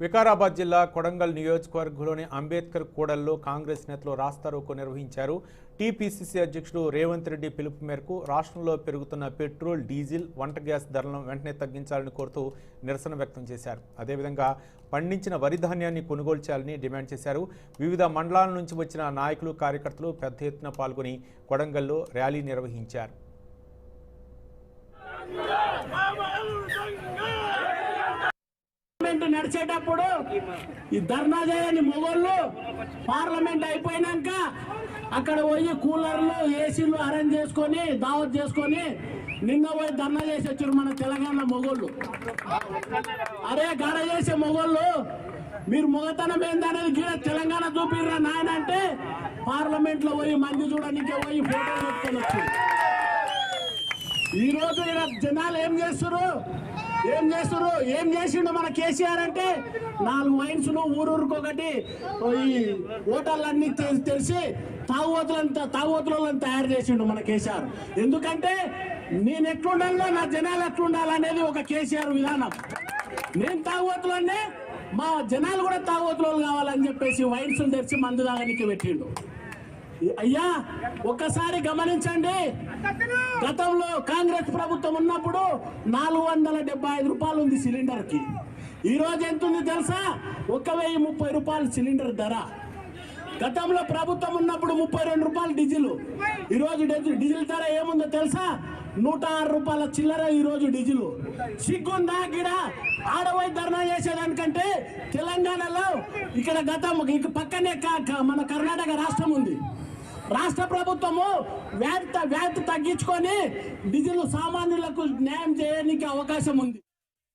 వికారాబాద్ జిల్లా కొడంగల్ నియోజకవర్గంలోని అంబేద్కర్ కూడల్లో కాంగ్రెస్ నేతలు రాస్తారోకో నిర్వహించారు. టీపీసీసీ అధ్యక్షుడు రేవంత్ రెడ్డి పిలుపు మేరకు రాష్ట్రంలో పెరుగుతున్న పెట్రోల్, డీజిల్, వంట గ్యాస్ ధరలను వెంటనే తగ్గించాలని కోరుతూ నిరసన వ్యక్తం చేశారు. అదేవిధంగా పండించిన వరి ధాన్యాన్ని కొనుగోలు చేయాలని డిమాండ్ చేశారు. వివిధ మండలాల నుంచి వచ్చిన నాయకులు, కార్యకర్తలు పెద్ద ఎత్తున పాల్గొని కొడంగల్లో ర్యాలీ నిర్వహించారు. నడిచేటప్పుడు ఈ ధర్నా చేయని మొగోళ్ళు పార్లమెంట్ అయిపోయినాక అక్కడ పోయి కూలర్లు, ఏసీలు అరేంజ్ చేసుకొని దావత్ చేసుకొని నిన్న పోయి ధర్నా చేసి వచ్చారు మన తెలంగాణ మొగోళ్ళు. అరే గడ చేసే మొగోళ్ళు మీరు మొగతనం ఏందనేది గీడ తెలంగాణ చూపిర్రా నాయన అంటే పార్లమెంట్ లో పోయి మంది చూడడానికి పోయి ఫోటోలు పెట్టుకొని వచ్చారు. ఈ రోజు జనాలు ఏం చేసిండు మన కేసీఆర్ అంటే 4 వైన్స్లు ఊరూరుకొకటి ఈ హోటళ్ళన్నీ తెలిసి తాగుబోతులను తయారు చేసిండు మన కేసీఆర్. ఎందుకంటే నేను ఎట్లుండాలో నా జనాలు ఎట్లుండాలనేది ఒక కేసీఆర్ విధానం. నేను తాగుబోతులనే మా జనాలు కూడా తాగుబోతులు కావాలని చెప్పేసి వైన్స్ తెరిచి మందు తాగడానికి పెట్టిండు. అయ్యా ఒక్కసారి గమనించండి, గతంలో కాంగ్రెస్ ప్రభుత్వం ఉన్నప్పుడు 475 రూపాయలు ఉంది సిలిండర్ కి. ఈ రోజు ఎంత ఉంది తెలుసా? 1030 రూపాయలు సిలిండర్ ధర. గతంలో ప్రభుత్వం ఉన్నప్పుడు 32 రూపాయలు డీజిల్. ఈ రోజు డీజిల్ ధర ఏముందో తెలుసా? 106 రూపాయల చిల్లర ఈ రోజు డీజిల్. సిగ్గుందా గిడ ఆడవై ధర్నా చేసేదానికంటే తెలంగాణలో ఇక్కడ పక్కనే మన కర్ణాటక రాష్ట్రం ఉంది. రాష్ట్ర ప్రభుత్వము వ్యాట్ తగ్గించుకొని డీజిల్ సామాన్యులకు న్యాయం చేయడానికి అవకాశం ఉంది.